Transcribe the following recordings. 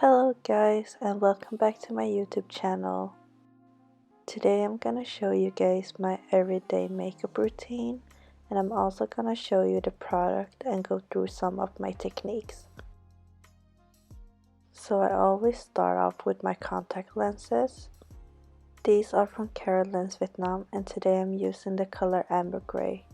Hello guys and welcome back to my YouTube channel. Today I'm gonna show you guys my everyday makeup routine, and I'm also gonna show you the product and go through some of my techniques. So I always start off with my contact lenses. These are from Carats Vietnam, and today I'm using the color Amber Gray,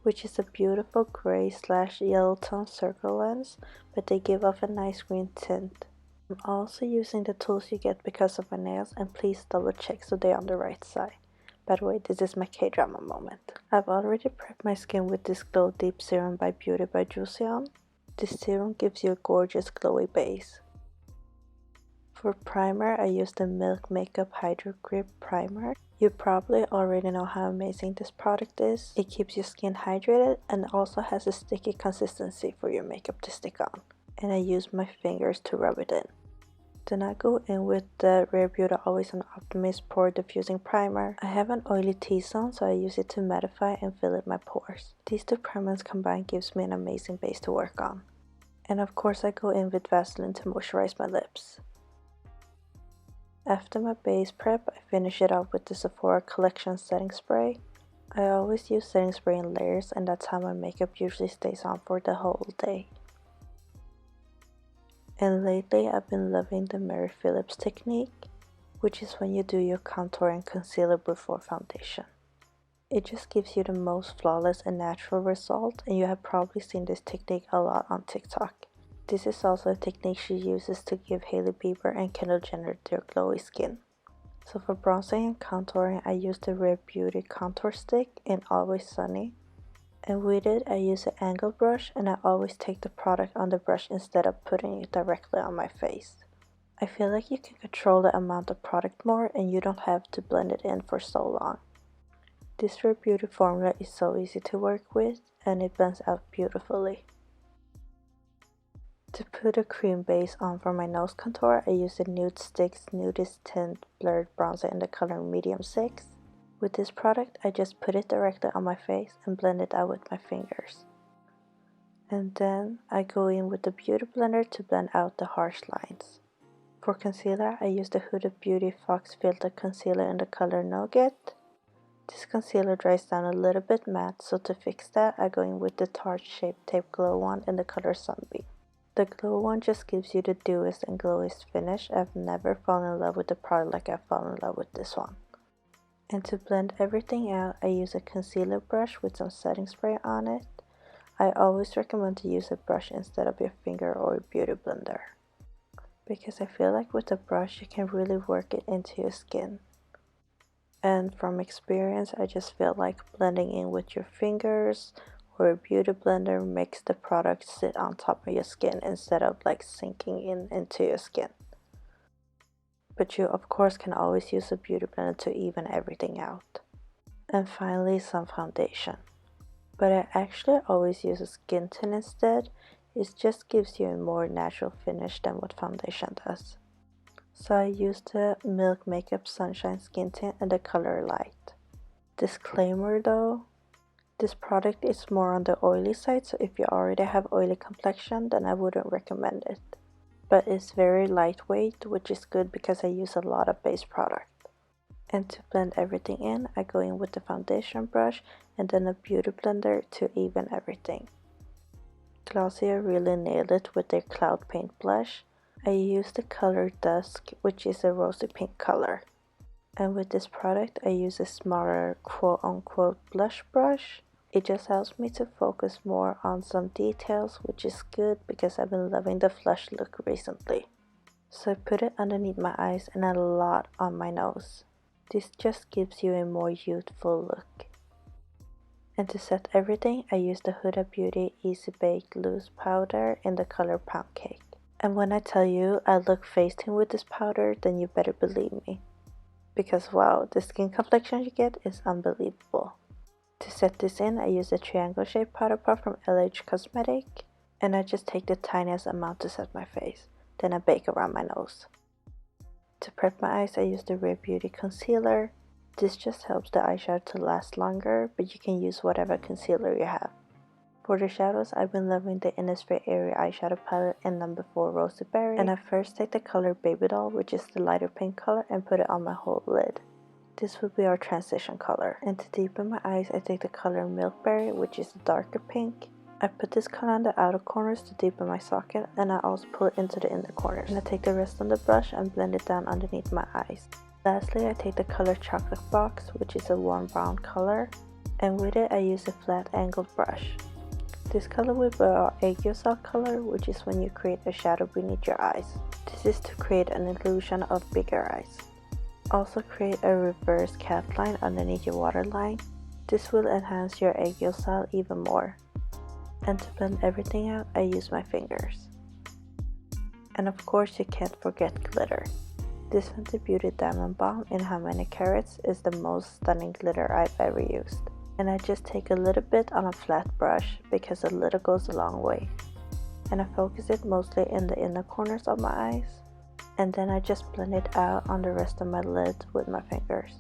which is a beautiful gray / yellow tone circle lens, but they give off a nice green tint. I'm also using the tools you get because of my nails, and please double check so they're on the right side. By the way, this is my K-drama moment. I've already prepped my skin with this Glow Deep Serum by Beauty by Joseon. This serum gives you a gorgeous glowy base. For primer, I use the Milk Makeup Hydro Grip Primer. You probably already know how amazing this product is. It keeps your skin hydrated and also has a sticky consistency for your makeup to stick on. And I use my fingers to rub it in. Then I go in with the Rare Beauty Always on Optimist Pore Diffusing Primer. I have an oily T-zone, so I use it to mattify and fill in my pores. These two primers combined gives me an amazing base to work on. And of course I go in with Vaseline to moisturize my lips. After my base prep, I finish it off with the Sephora Collection Setting Spray. I always use setting spray in layers, and that's how my makeup usually stays on for the whole day. And lately I've been loving the Mary Phillips technique, which is when you do your contour and concealer before foundation. It just gives you the most flawless and natural result, and you have probably seen this technique a lot on TikTok. This is also a technique she uses to give Hailey Bieber and Kendall Jenner their glowy skin. So for bronzing and contouring, I use the Rare Beauty Contour Stick in Always Sunny. And with it, I use an angle brush, and I always take the product on the brush instead of putting it directly on my face. I feel like you can control the amount of product more, and you don't have to blend it in for so long. This Rare Beauty formula is so easy to work with, and it blends out beautifully. To put a cream base on for my nose contour, I use the Nudestix Nudies Tint Blurred Bronzer in the color Medium 6. With this product, I just put it directly on my face and blend it out with my fingers. And then I go in with the Beauty Blender to blend out the harsh lines. For concealer, I use the Huda Beauty Fox Filter Concealer in the color Nougat. This concealer dries down a little bit matte, so to fix that, I go in with the Tarte Shape Tape Glow Wand in the color Sunbeam. The Glow Wand just gives you the dewiest and glowiest finish. I've never fallen in love with a product like I've fallen in love with this one. And to blend everything out, I use a concealer brush with some setting spray on it. I always recommend to use a brush instead of your finger or a beauty blender, because I feel like with a brush you can really work it into your skin. And from experience, I just feel like blending in with your fingers or a beauty blender makes the product sit on top of your skin instead of like sinking into your skin. But you of course can always use a beauty blender to even everything out. And finally, some foundation. But I actually always use a Skintint instead. It just gives you a more natural finish than what foundation does. So I use the Milk Makeup Sunshine Skintint in the color Light. Disclaimer though, this product is more on the oily side, so if you already have oily complexion, then I wouldn't recommend it. But it's very lightweight, which is good because I use a lot of base product. And to blend everything in, I go in with the foundation brush and then a beauty blender to even everything. Glossier really nailed it with their Cloud Paint blush. I use the color Dusk, which is a rosy pink color. And with this product, I use a smaller quote-unquote blush brush. It just helps me to focus more on some details, which is good because I've been loving the flush look recently. So I put it underneath my eyes and a lot on my nose. This just gives you a more youthful look. And to set everything, I use the Huda Beauty Easy Baked Loose Powder in the color Pound Cake. And when I tell you I look face-tint with this powder, then you better believe me. Because wow, the skin complexion you get is unbelievable. To set this in, I use a triangle shaped powder puff from LH Cosmetic, and I just take the tiniest amount to set my face. Then I bake around my nose. To prep my eyes, I use the Rare Beauty Concealer. This just helps the eyeshadow to last longer, but you can use whatever concealer you have. For the shadows, I've been loving the Innisfree Airy eyeshadow palette in number 4 Rosy Berry. And I first take the color Baby Doll, which is the lighter pink color, and put it on my whole lid. This will be our transition color. And to deepen my eyes, I take the color Milkberry, which is the darker pink. I put this color on the outer corners to deepen my socket, and I also pull it into the inner corners. And I take the rest on the brush and blend it down underneath my eyes. Lastly, I take the color Chocolate Box, which is a warm brown color, and with it I use a flat angled brush. This color will be our Aegyo color, which is when you create a shadow beneath your eyes. This is to create an illusion of bigger eyes. Also create a reverse cat line underneath your waterline. This will enhance your Aegyo style even more. And to blend everything out, I use my fingers. And of course you can't forget glitter. This Fenty Beauty Diamond Bomb in How Many Carats is the most stunning glitter I've ever used. And I just take a little bit on a flat brush because a little goes a long way. And I focus it mostly in the inner corners of my eyes. And then I just blend it out on the rest of my lid with my fingers.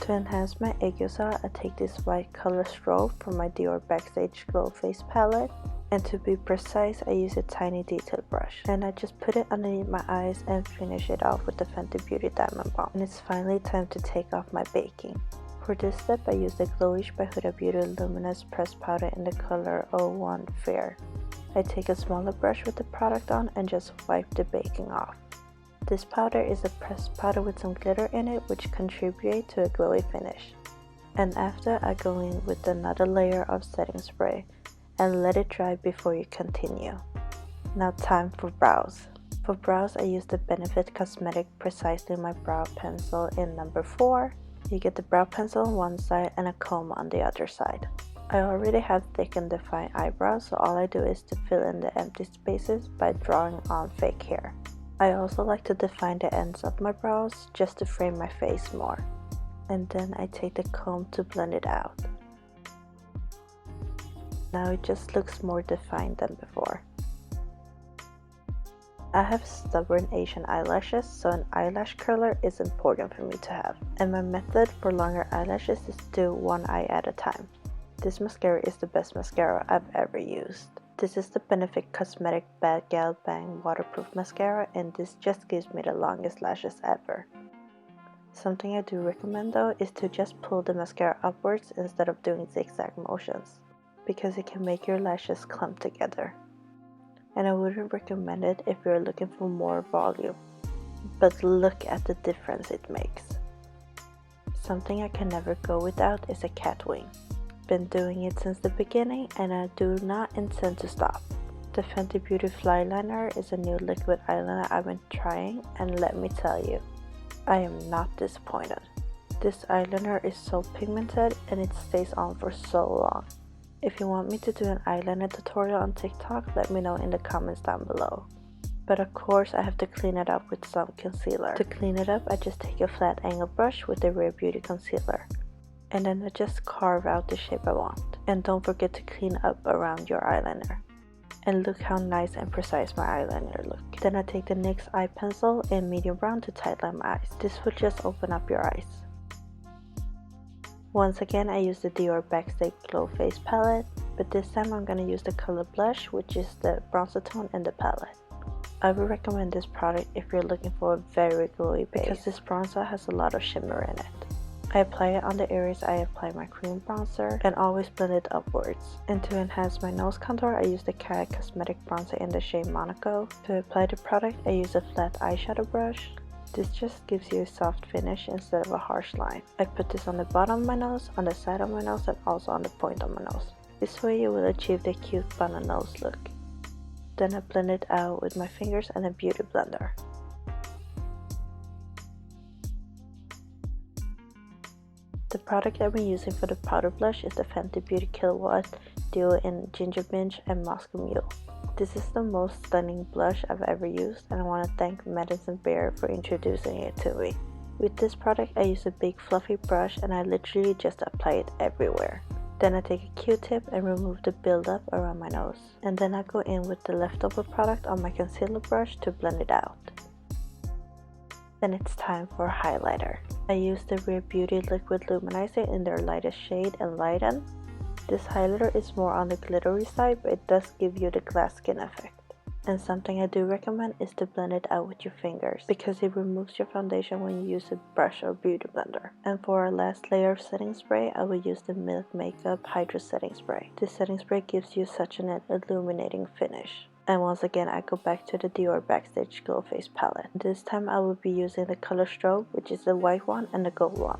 To enhance my Aegyo style, I take this white color Strobe from my Dior Backstage Glow Face palette. And to be precise, I use a tiny detail brush. And I just put it underneath my eyes and finish it off with the Fenty Beauty Diamond Bomb. And it's finally time to take off my baking. For this step, I use the Glowish by Huda Beauty Luminous Pressed Powder in the color 01 Fair. I take a smaller brush with the product on and just wipe the baking off. This powder is a pressed powder with some glitter in it, which contribute to a glowy finish. And after, I go in with another layer of setting spray and let it dry before you continue. Now time for brows. For brows, I use the Benefit Cosmetic Precisely My Brow Pencil in number 4. You get the brow pencil on one side and a comb on the other side. I already have thick and defined eyebrows, so all I do is to fill in the empty spaces by drawing on fake hair. I also like to define the ends of my brows just to frame my face more. And then I take the comb to blend it out. Now it just looks more defined than before. I have stubborn Asian eyelashes, so an eyelash curler is important for me to have. And my method for longer eyelashes is to do one eye at a time. This mascara is the best mascara I've ever used. This is the Benefit Cosmetic Bad Gal Bang Waterproof Mascara, and this just gives me the longest lashes ever. Something I do recommend though is to just pull the mascara upwards instead of doing zigzag motions, because it can make your lashes clump together. And I wouldn't recommend it if you're looking for more volume, but look at the difference it makes. Something I can never go without is a cat wing. Been doing it since the beginning and I do not intend to stop. The Fenty Beauty Fly Liner is a new liquid eyeliner I've been trying, and let me tell you, I am not disappointed. This eyeliner is so pigmented and it stays on for so long. If you want me to do an eyeliner tutorial on TikTok, let me know in the comments down below. But of course I have to clean it up with some concealer. To clean it up, I just take a flat angle brush with the Rare Beauty concealer. And then I just carve out the shape I want. And don't forget to clean up around your eyeliner. And look how nice and precise my eyeliner look. Then I take the NYX eye pencil in medium brown to tightline my eyes. This will just open up your eyes. Once again, I use the Dior Backstage Glow Face palette, but this time I'm gonna use the color Blush, which is the bronzer tone in the palette. I would recommend this product if you're looking for a very glowy base, because this bronzer has a lot of shimmer in it. I apply it on the areas I apply my cream bronzer and always blend it upwards. And to enhance my nose contour, I use the Carats Cosmetic Bronzer in the shade Monaco. To apply the product, I use a flat eyeshadow brush. This just gives you a soft finish instead of a harsh line. I put this on the bottom of my nose, on the side of my nose, and also on the point of my nose. This way you will achieve the cute bun and nose look. Then I blend it out with my fingers and a beauty blender. The product I've been using for the powder blush is the Fenty Beauty Kilowatt Duo in Ginger Binge and Moscow Mule. This is the most stunning blush I've ever used, and I want to thank Medicine Bear for introducing it to me. With this product, I use a big fluffy brush and I literally just apply it everywhere. Then I take a Q-tip and remove the buildup around my nose. And then I go in with the leftover product on my concealer brush to blend it out. Then it's time for a highlighter. I use the Rare Beauty Liquid Luminizer in their lightest shade, Enlighten. This highlighter is more on the glittery side, but it does give you the glass skin effect. And something I do recommend is to blend it out with your fingers, because it removes your foundation when you use a brush or beauty blender. And for our last layer of setting spray, I will use the Milk Makeup Hydra Setting Spray. This setting spray gives you such an illuminating finish. And once again, I go back to the Dior Backstage Glow Face palette. This time I will be using the color Strobe, which is the white one and the gold one.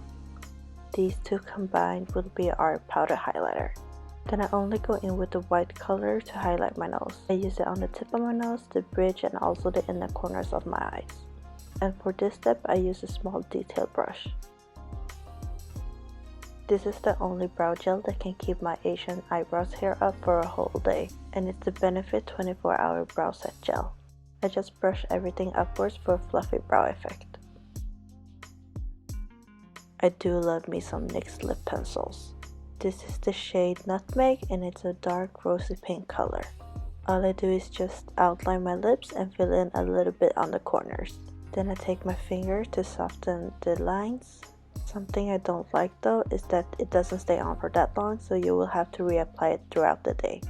These two combined will be our powder highlighter. Then I only go in with the white color to highlight my nose. I use it on the tip of my nose, the bridge, and also the inner corners of my eyes. And for this step, I use a small detail brush. This is the only brow gel that can keep my Asian eyebrows hair up for a whole day. And it's the Benefit 24-Hour Brow Set Gel. I just brush everything upwards for a fluffy brow effect. I do love me some NYX lip pencils. This is the shade Nutmeg and it's a dark rosy pink color. All I do is just outline my lips and fill in a little bit on the corners. Then I take my finger to soften the lines. Something I don't like though is that it doesn't stay on for that long, so you will have to reapply it throughout the day.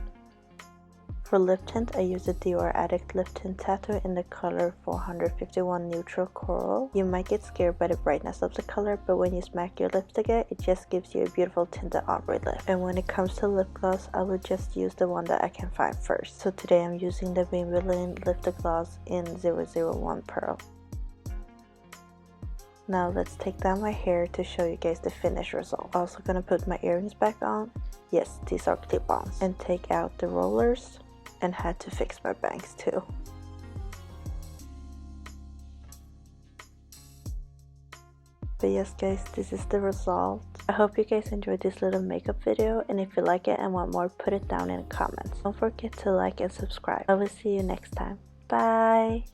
For lip tint, I use the Dior Addict Lip Tint Tattoo in the color 451 Neutral Coral. You might get scared by the brightness of the color, but when you smack your lips together, it just gives you a beautiful tinted ombre lip. And when it comes to lip gloss, I will just use the one that I can find first. So today I'm using the Maybelline Lip Gloss in 001 Pearl. Now let's take down my hair to show you guys the finished result. Also gonna put my earrings back on. Yes, these are clip-ons. And take out the rollers. And had to fix my bangs too. But yes guys, this is the result. I hope you guys enjoyed this little makeup video, and if you like it and want more, put it down in the comments. Don't forget to like and subscribe. I will see you next time. Bye!